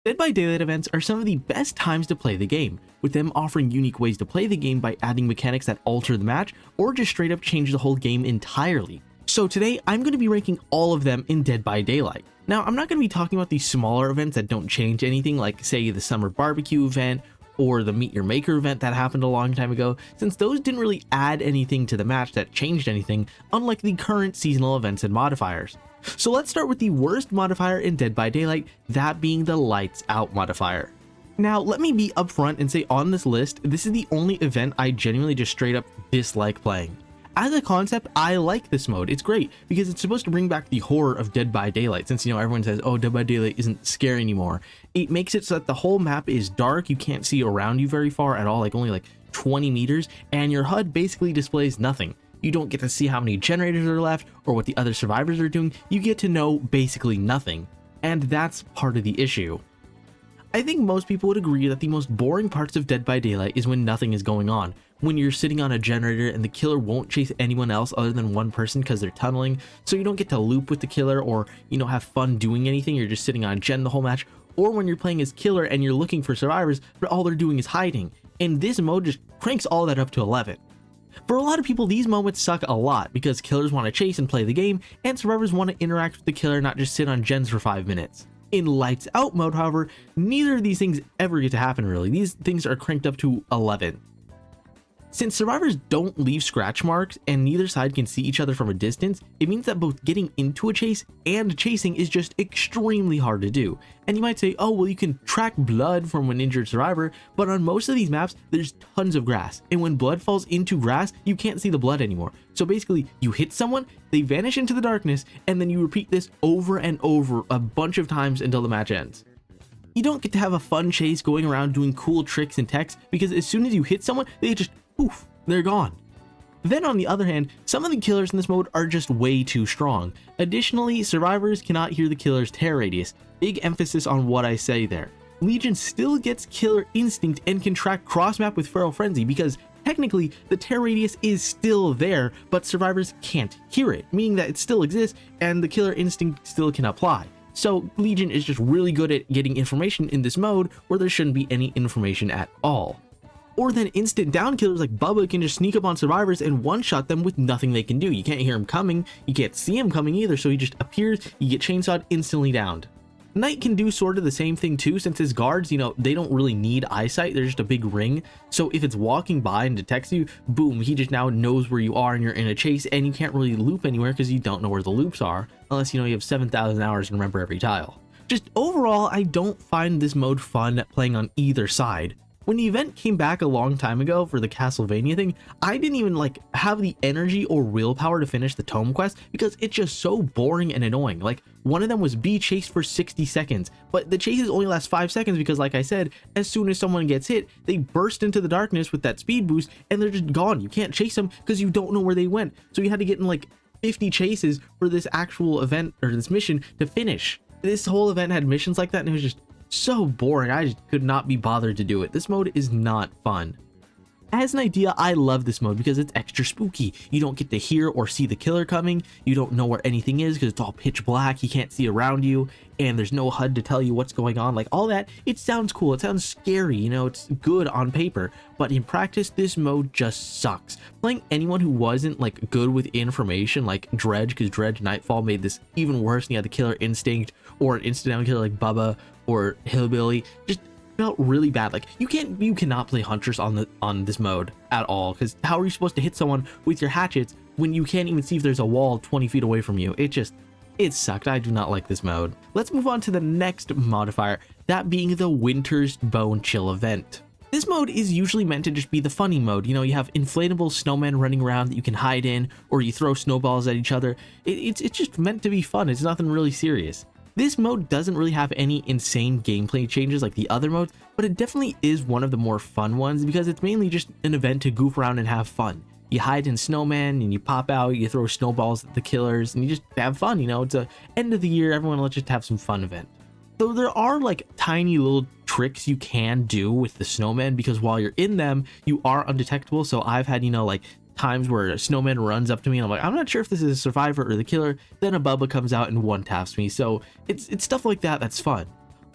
Dead by Daylight events are some of the best times to play the game, with them offering unique ways to play the game by adding mechanics that alter the match or just straight up change the whole game entirely. So today I'm going to be ranking all of them in Dead by Daylight. Now I'm not going to be talking about these smaller events that don't change anything, like say the summer barbecue event or the Meet Your Maker event that happened a long time ago, since those didn't really add anything to the match that changed anything, unlike the current seasonal events and modifiers. So let's start with the worst modifier in Dead by Daylight, that being the Lights Out modifier. Now let me be upfront and say on this list, this is the only event I genuinely just straight up dislike playing. As a concept, I like this mode. It's great because it's supposed to bring back the horror of Dead by Daylight, since everyone says, oh, Dead by Daylight isn't scary anymore. It makes it so that the whole map is dark, you can't see around you very far at all, only like 20 meters, and your HUD basically displays nothing. You don't get to see how many generators are left or what the other survivors are doing. You get to know basically nothing, and that's part of the issue. I think most people would agree that the most boring parts of Dead by Daylight is when nothing is going on, when you're sitting on a generator and the killer won't chase anyone else other than one person because they're tunneling, so you don't get to loop with the killer or have fun doing anything. You're just sitting on gen the whole match, or when you're playing as killer and you're looking for survivors but all they're doing is hiding, and this mode just cranks all that up to 11. For a lot of people, these moments suck a lot because killers want to chase and play the game, and survivors want to interact with the killer, not just sit on gens for 5 minutes. In Lights Out mode, however, neither of these things ever get to happen really. These things are cranked up to 11. Since survivors don't leave scratch marks and neither side can see each other from a distance, it means that both getting into a chase and chasing is just extremely hard to do. And you might say, oh, well, you can track blood from an injured survivor, but on most of these maps, there's tons of grass. And when blood falls into grass, you can't see the blood anymore. So basically, you hit someone, they vanish into the darkness, and then you repeat this over and over a bunch of times until the match ends. You don't get to have a fun chase going around doing cool tricks and techs, because as soon as you hit someone, they just poof, they're gone. Then on the other hand, some of the killers in this mode are just way too strong. Additionally, survivors cannot hear the killer's tear radius. Big emphasis on what I say there. Legion still gets killer instinct and can track cross map with Feral Frenzy because technically the tear radius is still there, but survivors can't hear it, meaning that it still exists and the killer instinct still can apply. So Legion is just really good at getting information in this mode where there shouldn't be any information at all. Or then instant down killers like Bubba can just sneak up on survivors and one-shot them with nothing they can do. You can't hear him coming, you can't see him coming either, so he just appears, you get chainsawed, instantly downed. Knight can do sort of the same thing too, since his guards, they don't really need eyesight, they're just a big ring. So if it's walking by and detects you, boom, he just now knows where you are and you're in a chase, and you can't really loop anywhere because you don't know where the loops are, unless you have 7,000 hours and remember every tile. Just overall, I don't find this mode fun playing on either side. When the event came back a long time ago for the Castlevania thing, I didn't even have the energy or willpower to finish the tome quest because it's just so boring and annoying. One of them was be chased for 60 seconds, but the chases only last 5 seconds because, like I said, as soon as someone gets hit, they burst into the darkness with that speed boost and they're just gone. You can't chase them because you don't know where they went. So you had to get in 50 chases for this actual event or this mission to finish. This whole event had missions like that and it was just so boring. I just could not be bothered to do it. This mode is not fun. As an idea, I love this mode because it's extra spooky. You don't get to hear or see the killer coming. You don't know where anything is because it's all pitch black. You can't see around you and there's no HUD to tell you what's going on. All that, it sounds cool. It sounds scary. It's good on paper, but in practice, this mode just sucks. Playing anyone who wasn't good with information like Dredge, because Dredge Nightfall made this even worse and you had the killer instinct, or an instant down killer like Bubba or Hillbilly, just felt really bad. You cannot play hunters on this mode at all, because how are you supposed to hit someone with your hatchets when you can't even see if there's a wall 20 feet away from you? It sucked. I do not like this mode. Let's move on to the next modifier, that being the Winter's Bone Chill event. This mode is usually meant to just be the funny mode. You have inflatable snowmen running around that you can hide in, or you throw snowballs at each other. It's just meant to be fun. It's nothing really serious. This mode doesn't really have any insane gameplay changes like the other modes, but it definitely is one of the more fun ones because it's mainly just an event to goof around and have fun. You hide in snowmen and you pop out, you throw snowballs at the killers, and you just have fun. It's a end of the year, everyone, let's just have some fun event. Though there are tiny little tricks you can do with the snowmen, because while you're in them, you are undetectable. So I've had, times where a snowman runs up to me and I'm like, I'm not sure if this is a survivor or the killer. Then a Bubba comes out and one taps me. So it's stuff like that that's fun.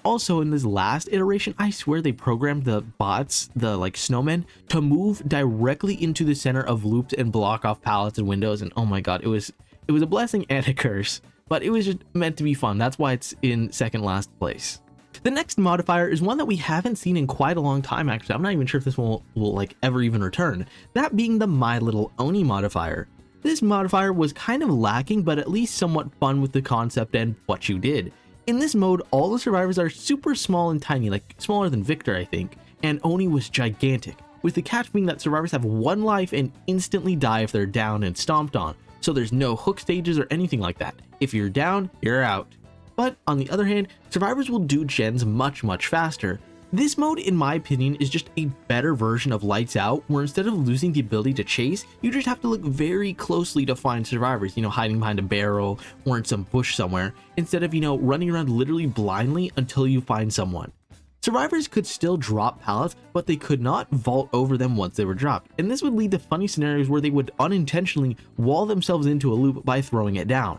Also, in this last iteration, I swear they programmed the bots, the like snowmen, to move directly into the center of loops and block off pallets and windows. And oh my god, it was a blessing and a curse, but it was just meant to be fun. That's why it's in second last place. The next modifier is one that we haven't seen in quite a long time. Actually, I'm not even sure if this one will like ever even return. That being the My Little Oni modifier. This modifier was kind of lacking, but at least somewhat fun with the concept and what you did. In this mode, all the survivors are super small and tiny, like smaller than Victor, I think, and Oni was gigantic, with the catch being that survivors have one life and instantly die if they're down and stomped on, so there's no hook stages or anything like that. If you're down, you're out. But on the other hand, survivors will do gens much faster. This mode, in my opinion, is just a better version of Lights Out, where instead of losing the ability to chase, you just have to look very closely to find survivors, hiding behind a barrel or in some bush somewhere, instead of, running around literally blindly until you find someone. Survivors could still drop pallets, but they could not vault over them once they were dropped, and this would lead to funny scenarios where they would unintentionally wall themselves into a loop by throwing it down.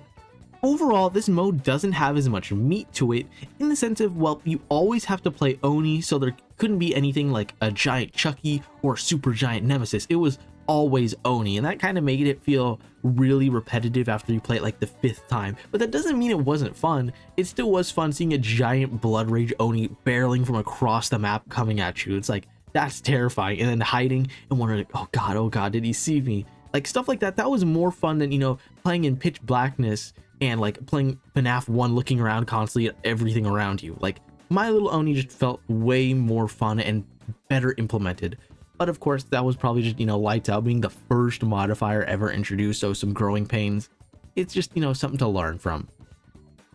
Overall, this mode doesn't have as much meat to it in the sense of, well, you always have to play Oni, so there couldn't be anything like a giant Chucky or super giant Nemesis. It was always Oni, and that kind of made it feel really repetitive after you play it like the 5th time. But that doesn't mean it wasn't fun. It still was fun seeing a giant Blood Rage Oni barreling from across the map coming at you. It's like, that's terrifying. And then hiding and wondering, oh god, did he see me? Like stuff like that. That was more fun than, playing in pitch blackness and like playing FNAF 1 looking around constantly at everything around you. Like My Little Oni just felt way more fun and better implemented. But of course, that was probably just, Lights Out being the first modifier ever introduced, so some growing pains. It's just, something to learn from.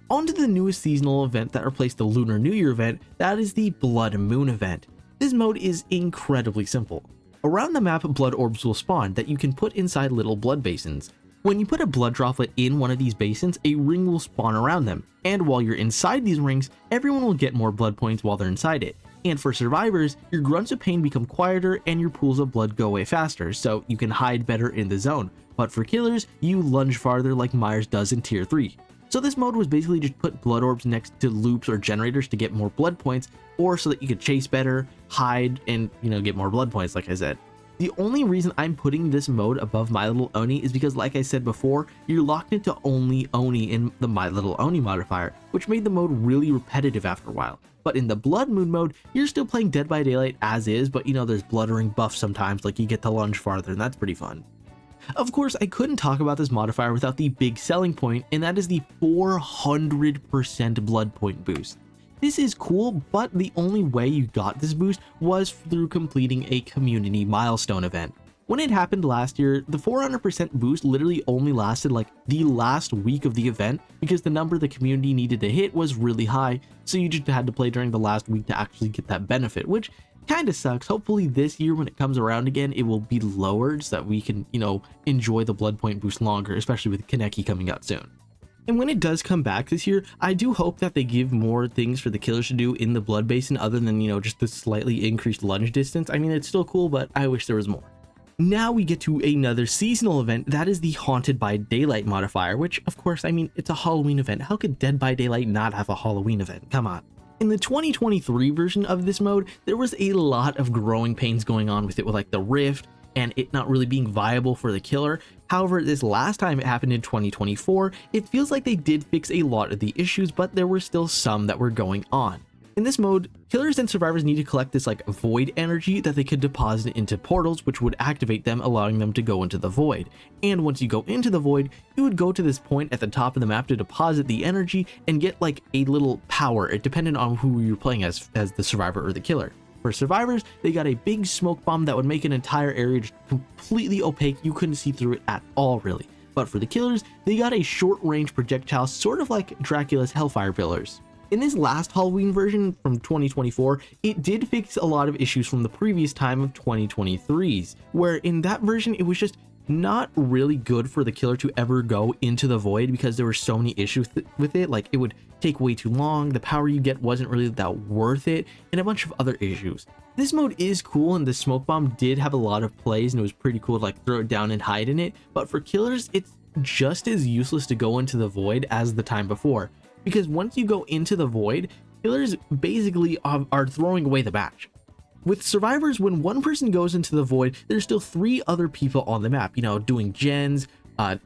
On to the newest seasonal event that replaced the Lunar New Year event, that is the Blood Moon event. This mode is incredibly simple. Around the map, blood orbs will spawn that you can put inside little blood basins. When you put a blood droplet in one of these basins, a ring will spawn around them, and while you're inside these rings, everyone will get more blood points while they're inside it. And for survivors, your grunts of pain become quieter and your pools of blood go away faster, so you can hide better in the zone. But for killers, you lunge farther like Myers does in Tier 3. So this mode was basically just put blood orbs next to loops or generators to get more blood points, or so that you could chase better, hide, and get more blood points, like I said. The only reason I'm putting this mode above My Little Oni is because, like I said before, you're locked into only Oni in the My Little Oni modifier, which made the mode really repetitive after a while. But in the Blood Moon mode, you're still playing Dead by Daylight as is, but there's bloodering buffs sometimes, like you get to lunge farther, and that's pretty fun. Of course, I couldn't talk about this modifier without the big selling point, and that is the 400% blood point boost. This is cool, but the only way you got this boost was through completing a community milestone event. When it happened last year, the 400% boost literally only lasted like the last week of the event because the number the community needed to hit was really high, so you just had to play during the last week to actually get that benefit, which kind of sucks. Hopefully this year when it comes around again, it will be lowered so that we can, enjoy the blood point boost longer, especially with Kaneki coming out soon. And when it does come back this year, I do hope that they give more things for the killers to do in the blood basin other than, just the slightly increased lunge distance. I mean, it's still cool, but I wish there was more. Now we get to another seasonal event, that is the Haunted by Daylight modifier, which of course, I mean, it's a Halloween event. How could Dead by Daylight not have a Halloween event? Come on. In the 2023 version of this mode, there was a lot of growing pains going on with it, with like the rift and it not really being viable for the killer. However, this last time it happened in 2024, it feels like they did fix a lot of the issues, but there were still some that were going on. In this mode, killers and survivors need to collect this like void energy that they could deposit into portals, which would activate them, allowing them to go into the void. And once you go into the void, you would go to this point at the top of the map to deposit the energy and get like a little power. It depended on who you're playing as the survivor or the killer. For survivors, they got a big smoke bomb that would make an entire area just completely opaque. You couldn't see through it at all, really. But for the killers, they got a short-range projectile, sort of like Dracula's Hellfire Pillars. In this last Halloween version from 2024, it did fix a lot of issues from the previous time of 2023's, where in that version, it was just not really good for the killer to ever go into the void because there were so many issues with it. Like, it would take way too long, the power you get wasn't really that worth it, and a bunch of other issues. This mode is cool, and the smoke bomb did have a lot of plays, and it was pretty cool to like throw it down and hide in it, but for killers, it's just as useless to go into the void as the time before. Because once you go into the void, killers basically are throwing away the match. With survivors, when one person goes into the void, there's still 3 other people on the map, you know, doing gens,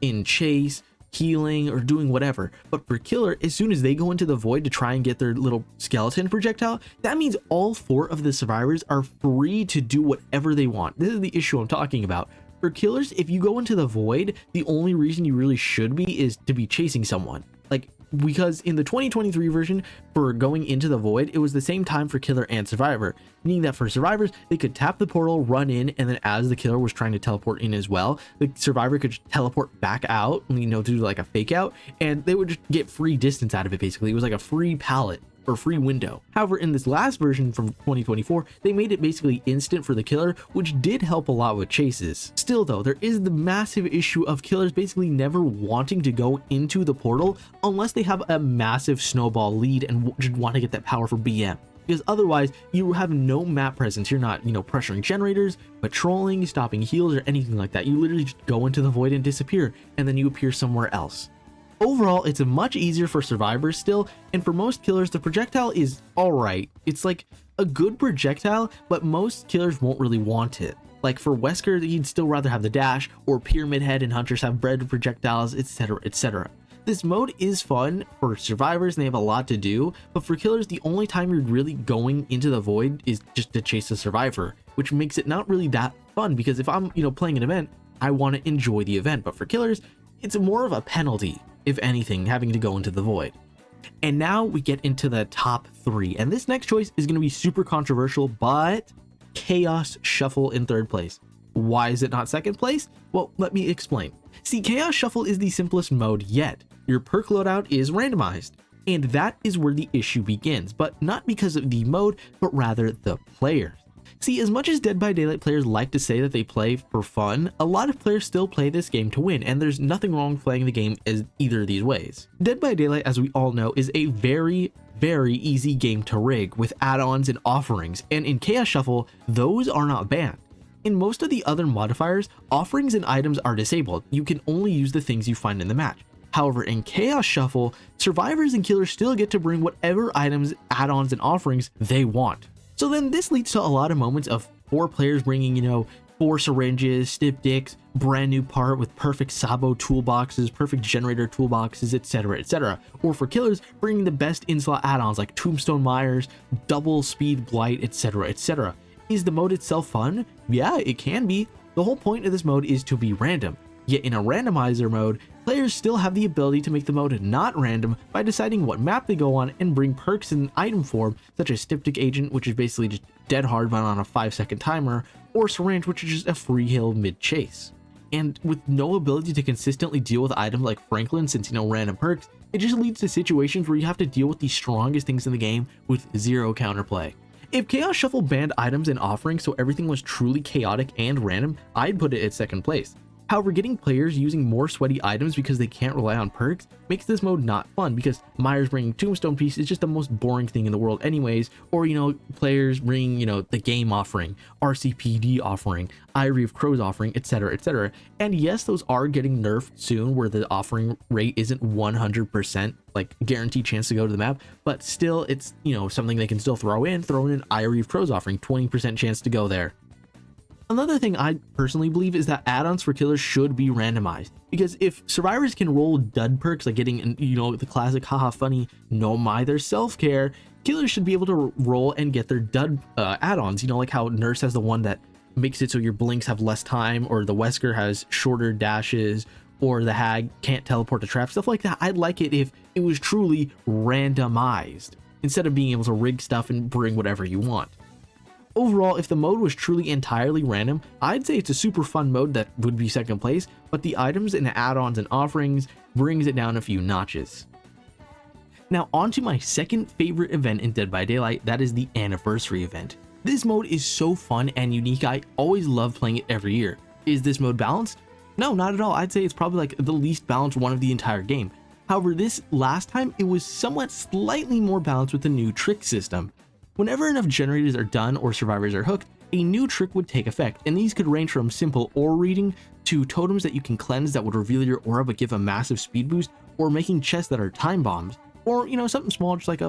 in chase, healing, or doing whatever. But for killer, as soon as they go into the void to try and get their little skeleton projectile, that means all 4 of the survivors are free to do whatever they want. This is the issue I'm talking about. For killers, if you go into the void, the only reason you really should be is to be chasing someone. Like, because in the 2023 version, for going into the void, it was the same time for killer and survivor, meaning that for survivors, they could tap the portal, run in, and then as the killer was trying to teleport in as well, the survivor could just teleport back out, you know, do like a fake out, and they would just get free distance out of it. Basically, it was like a free pallet or free window. However, in this last version from 2024, they made it basically instant for the killer, which did help a lot with chases. Still though, there is the massive issue of killers basically never wanting to go into the portal unless they have a massive snowball lead and just want to get that power for BM. Because otherwise you have no map presence. You're not, you know, pressuring generators, patrolling, stopping heals, or anything like that. You literally just go into the void and disappear, and then you appear somewhere else. Overall, it's much easier for survivors still, and for most killers, the projectile is alright. It's like a good projectile, but most killers won't really want it. Like for Wesker, he'd still rather have the dash, or Pyramid Head and Hunters have bread projectiles, etc, etc. This mode is fun for survivors and they have a lot to do, but for killers, the only time you're really going into the void is just to chase a survivor, which makes it not really that fun, because if I'm, you know, playing an event, I want to enjoy the event, but for killers, it's more of a penalty, if anything, having to go into the void. And now we get into the top 3, and this next choice is going to be super controversial, but Chaos Shuffle in 3rd place. Why is it not 2nd place? Well, let me explain. See, Chaos Shuffle is the simplest mode yet. Your perk loadout is randomized, and that is where the issue begins, but not because of the mode, but rather the players. See, as much as Dead by Daylight players like to say that they play for fun, a lot of players still play this game to win, and there's nothing wrong with playing the game as either of these ways. Dead by Daylight, as we all know, is a very easy game to rig with add-ons and offerings, and in Chaos Shuffle, those are not banned. In most of the other modifiers, offerings and items are disabled. You can only use the things you find in the match. However, in Chaos Shuffle, survivors and killers still get to bring whatever items, add-ons, and offerings they want. So then this leads to a lot of moments of 4 players bringing, you know, 4 syringes, styptics, brand new part with perfect Sabo toolboxes, perfect generator toolboxes, etc, etc. Or for killers, bringing the best in-slot add-ons like Tombstone Myers, double speed blight, etc, etc. Is the mode itself fun? Yeah, it can be. The whole point of this mode is to be random. Yet in a randomizer mode, players still have the ability to make the mode not random by deciding what map they go on and bring perks in item form, such as Styptic Agent, which is basically just dead hard but on a 5-second timer, or Syringe, which is just a free heal mid-chase. And with no ability to consistently deal with items like Franklin, since, you know, random perks, it just leads to situations where you have to deal with the strongest things in the game with 0 counterplay. If Chaos Shuffle banned items and offerings so everything was truly chaotic and random, I'd put it at 2nd place. However, getting players using more sweaty items because they can't rely on perks makes this mode not fun, because Myers bringing Tombstone Piece is just the most boring thing in the world anyways, or, you know, players bringing, you know, the game offering, RCPD offering, Ivory of Crows offering, etc, etc. And yes, those are getting nerfed soon where the offering rate isn't 100% like guaranteed chance to go to the map, but still it's, you know, something they can still throw in an Ivory of Crows offering, 20% chance to go there. Another thing I personally believe is that add-ons for killers should be randomized, because if survivors can roll dud perks like getting, you know, the classic haha funny no my their self-care, killers should be able to roll and get their dud add-ons, you know, like how Nurse has the one that makes it so your blinks have less time, or the Wesker has shorter dashes, or the Hag can't teleport to trap, stuff like that. I'd like it if it was truly randomized instead of being able to rig stuff and bring whatever you want. Overall, if the mode was truly entirely random, I'd say it's a super fun mode that would be 2nd place, but the items and add-ons and offerings brings it down a few notches. Now on to my 2nd favorite event in Dead by Daylight, that is the Anniversary event. This mode is so fun and unique, I always love playing it every year. Is this mode balanced? No, not at all. I'd say it's probably like the least balanced one of the entire game. However, this last time it was somewhat slightly more balanced with the new trick system. Whenever enough generators are done or survivors are hooked, a new trick would take effect, and these could range from simple aura reading to totems that you can cleanse that would reveal your aura but give a massive speed boost, or making chests that are time bombs. or, you know, something small, just like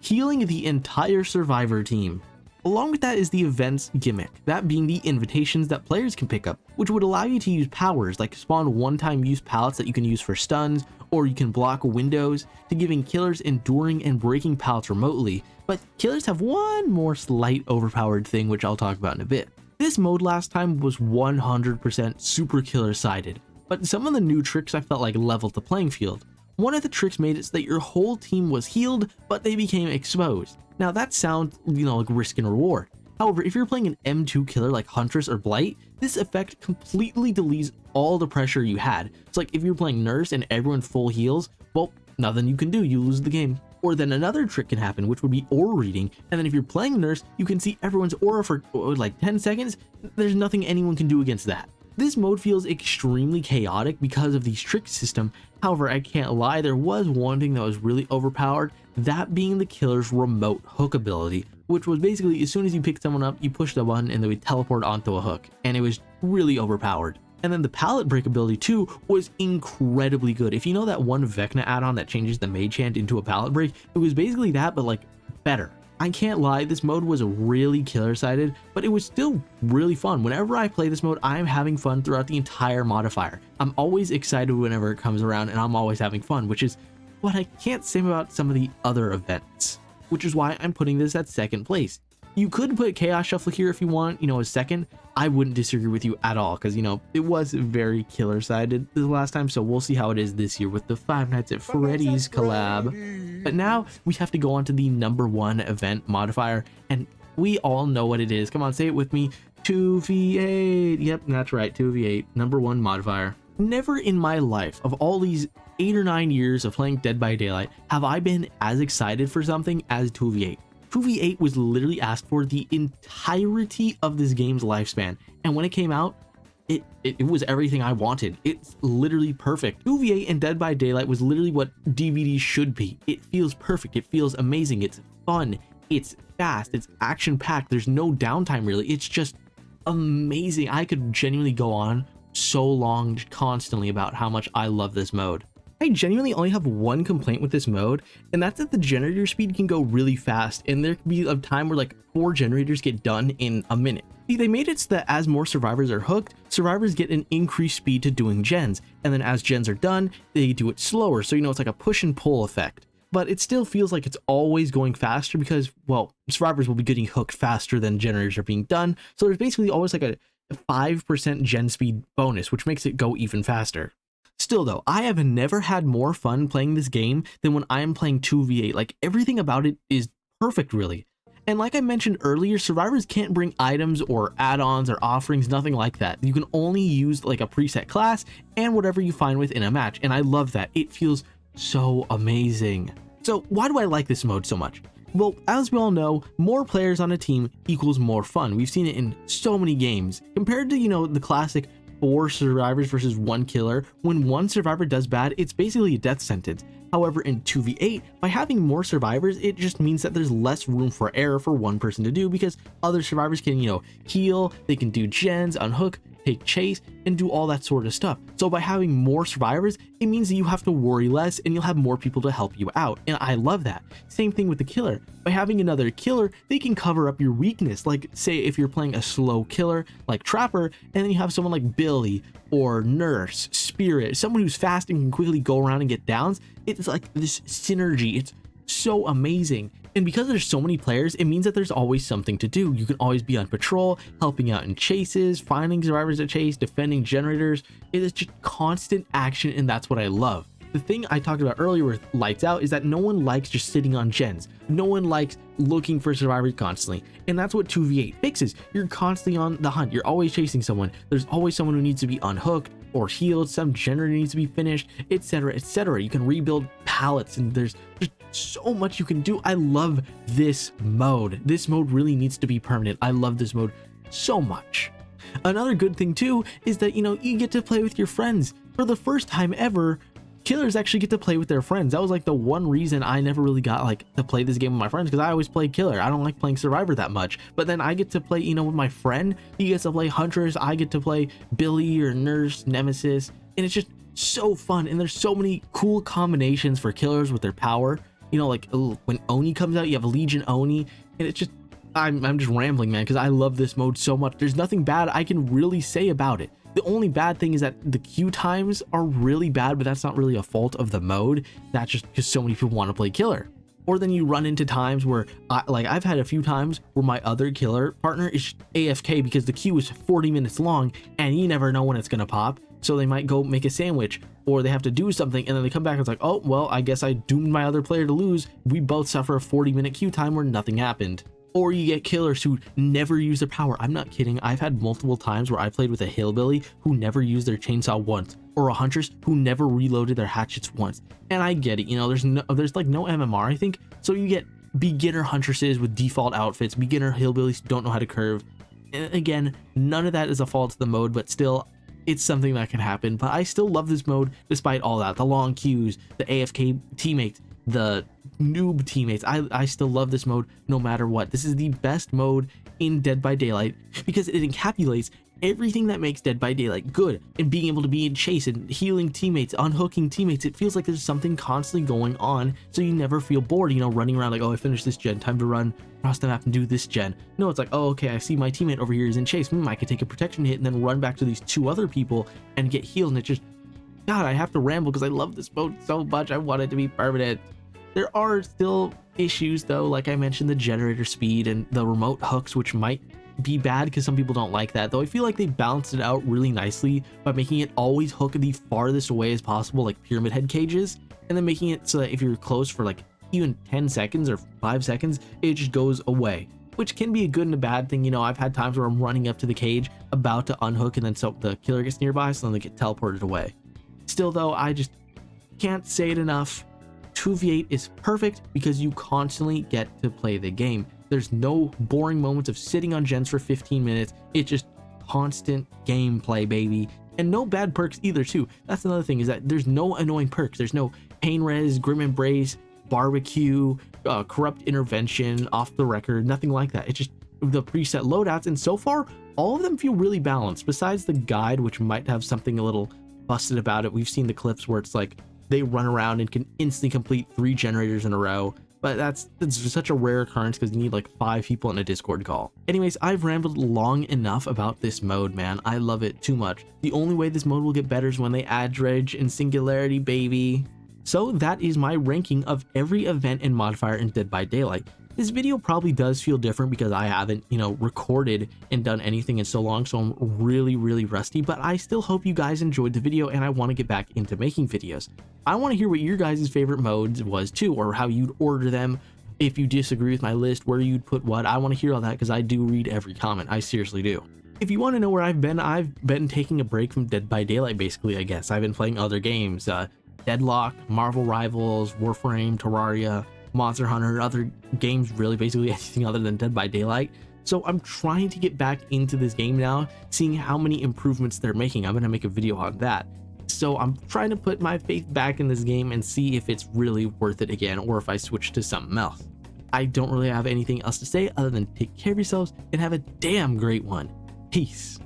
healing the entire survivor team. Along with that is the events gimmick, that being the invitations that players can pick up, which would allow you to use powers like spawn one-time use pallets that you can use for stuns, or you can block windows, to giving killers enduring and breaking pallets remotely. But killers have one more slight overpowered thing, which I'll talk about in a bit. This mode last time was 100% super killer sided, but some of the new tricks I felt like leveled the playing field. One of the tricks made it so that your whole team was healed, but they became exposed. Now that sounds, like risk and reward. However, if you're playing an M2 killer like Huntress or Blight, this effect completely deletes all the pressure you had. It's like if you're playing Nurse and everyone full heals, well, nothing you can do, you lose the game. Or then another trick can happen, which would be aura reading, and then if you're playing Nurse, you can see everyone's aura for like 10 seconds, there's nothing anyone can do against that. This mode feels extremely chaotic because of the trick system. However, I can't lie, there was one thing that was really overpowered, that being the killer's remote hook ability, which was basically as soon as you pick someone up, you push the button and they would teleport onto a hook, and it was really overpowered. And then the pallet break ability too was incredibly good. If you know that one Vecna add-on that changes the mage hand into a pallet break, it was basically that, but like better. I can't lie, this mode was really killer-sided, but it was still really fun. Whenever I play this mode, I'm having fun throughout the entire modifier. I'm always excited whenever it comes around, and I'm always having fun, which is what I can't say about some of the other events, which is why I'm putting this at second place. You could put Chaos Shuffle here if you want, as second. I wouldn't disagree with you at all, because, it was very killer-sided the last time, so we'll see how it is this year with the Five Nights at Freddy's collab. But now we have to go on to the #1 event modifier, and we all know what it is. Come on, say it with me. 2v8. Yep, that's right, 2v8. #1 modifier. Never in my life, of all these 8 or 9 years of playing Dead by Daylight, have I been as excited for something as 2v8. 2v8 was literally asked for the entirety of this game's lifespan, and when it came out, it was everything I wanted. It's literally perfect. 2v8 and Dead by Daylight was literally what DVDs should be. It feels perfect, it feels amazing, it's fun, it's fast, it's action-packed, there's no downtime really, it's just amazing. I could genuinely go on so long constantly about how much I love this mode. I genuinely only have one complaint with this mode, and that's that the generator speed can go really fast, and there can be a time where like 4 generators get done in a minute. See, they made it so that as more survivors are hooked, survivors get an increased speed to doing gens, and then as gens are done, they do it slower, so it's like a push and pull effect. But it still feels like it's always going faster because, well, survivors will be getting hooked faster than generators are being done, so there's basically always like a 5% gen speed bonus, which makes it go even faster. Still though, I have never had more fun playing this game than when I am playing 2v8. Like, everything about it is perfect really. And like I mentioned earlier, survivors can't bring items or add-ons or offerings, nothing like that. You can only use like a preset class and whatever you find within a match, and I love that. It feels so amazing. So why do I like this mode so much? Well, as we all know, more players on a team equals more fun. We've seen it in so many games. Compared to, the classic 4 survivors versus 1 killer, when 1 survivor does bad, it's basically a death sentence. However, in 2v8, by having more survivors, it just means that there's less room for error for one person to do, because other survivors can, heal, they can do gens, unhook, take chase, and do all that sort of stuff. So by having more survivors, it means that you have to worry less and you'll have more people to help you out, and I love that. Same thing with the killer. By having another killer, they can cover up your weakness. Like, say if you're playing a slow killer like Trapper, and then you have someone like Billy or Nurse, Spirit, someone who's fast and can quickly go around and get downs, it's like this synergy. It's so amazing. And because there's so many players, it means that there's always something to do. You can always be on patrol, helping out in chases, finding survivors to chase, defending generators. It is just constant action, and that's what I love. The thing I talked about earlier with Lights Out is that no one likes just sitting on gens. No one likes looking for survivors constantly, and that's what 2v8 fixes. You're constantly on the hunt. You're always chasing someone. There's always someone who needs to be unhooked or healed. Some generator needs to be finished, etc., etc. You can rebuild pallets, and there's just so much you can do. I love this mode. This mode really needs to be permanent. I love this mode so much. Another good thing too is that you get to play with your friends. For the first time ever, killers actually get to play with their friends. That was like the one reason I never really got to play this game with my friends, because I always play killer. I don't like playing survivor that much, but then I get to play with my friend. He gets to play Huntress, I get to play Billy or Nurse, Nemesis, and it's just so fun, and there's so many cool combinations for killers with their power. You know, like when Oni comes out, you have Legion Oni, and it's just, I'm just rambling, man, because I love this mode so much. There's nothing bad I can really say about it. The only bad thing is that the queue times are really bad, but that's not really a fault of the mode. That's just because so many people want to play killer. Or then you run into times where, I've had a few times where my other killer partner is AFK because the queue is 40 minutes long, and you never know when it's gonna pop. So they might go make a sandwich, or they have to do something, and then they come back and it's like, oh, well, I guess I doomed my other player to lose. We both suffer a 40-minute queue time where nothing happened. Or you get killers who never use their power. I'm not kidding. I've had multiple times where I played with a hillbilly who never used their chainsaw once, or a huntress who never reloaded their hatchets once. And I get it, you know, there's like no MMR, I think. So you get beginner huntresses with default outfits, beginner hillbillies who don't know how to curve. And again, none of that is a fault of the mode, but still, it's something that can happen. But I still love this mode despite all that. The long queues, the AFK teammates, the noob teammates. I still love this mode no matter what. This is the best mode in Dead by Daylight because it encapsulates everything that makes Dead by Daylight good, and being able to be in chase and healing teammates, unhooking teammates. It feels like there's something constantly going on, so you never feel bored, you know, running around like, oh, I finished this gen, time to run across the map and do this gen. No, it's like, oh, okay, I see my teammate over here is in chase. I could take a protection hit and then run back to these two other people and get healed. And it just, God, I have to ramble because I love this mode so much. I want it to be permanent. There are still issues though, like I mentioned, the generator speed and the remote hooks, which might be bad because some people don't like that, though I feel like they balanced it out really nicely by making it always hook the farthest away as possible, like pyramid head cages, and then making it so that if you're close for like even 10 seconds or 5 seconds, it just goes away, which can be a good and a bad thing. You know, I've had times where I'm running up to the cage about to unhook, and then so the killer gets nearby, so then they get teleported away. Still though, I just can't say it enough. 2v8 is perfect because you constantly get to play the game. There's no boring moments of sitting on gens for 15 minutes. It's just constant gameplay, baby. And no bad perks either too. That's another thing, is that there's no annoying perks. There's no pain res, grim embrace, barbecue, corrupt intervention, off the record, nothing like that. It's just the preset loadouts, and so far all of them feel really balanced, besides the guide, which might have something a little busted about it. We've seen the clips where it's like they run around and can instantly complete 3 generators in a row, but that's such a rare occurrence because you need like 5 people in a Discord call. Anyways, I've rambled long enough about this mode, man. I love it too much. The only way this mode will get better is when they add dredge and singularity, baby. So that is my ranking of every event and modifier in Dead by Daylight. This video probably does feel different because I haven't, you know, recorded and done anything in so long, so I'm really rusty, but I still hope you guys enjoyed the video, and I want to get back into making videos. I want to hear what your guys' favorite modes was too, or how you'd order them. If you disagree with my list, where you'd put what. I want to hear all that because I do read every comment. I seriously do. If you want to know where I've been taking a break from Dead by Daylight, basically, I guess. I've been playing other games, Deadlock, Marvel Rivals, Warframe, Terraria, Monster Hunter, other games, really basically anything other than Dead by Daylight. So I'm trying to get back into this game now, seeing how many improvements they're making. I'm going to make a video on that. So I'm trying to put my faith back in this game and see if it's really worth it again, or if I switch to something else. I don't really have anything else to say other than take care of yourselves and have a damn great one. Peace.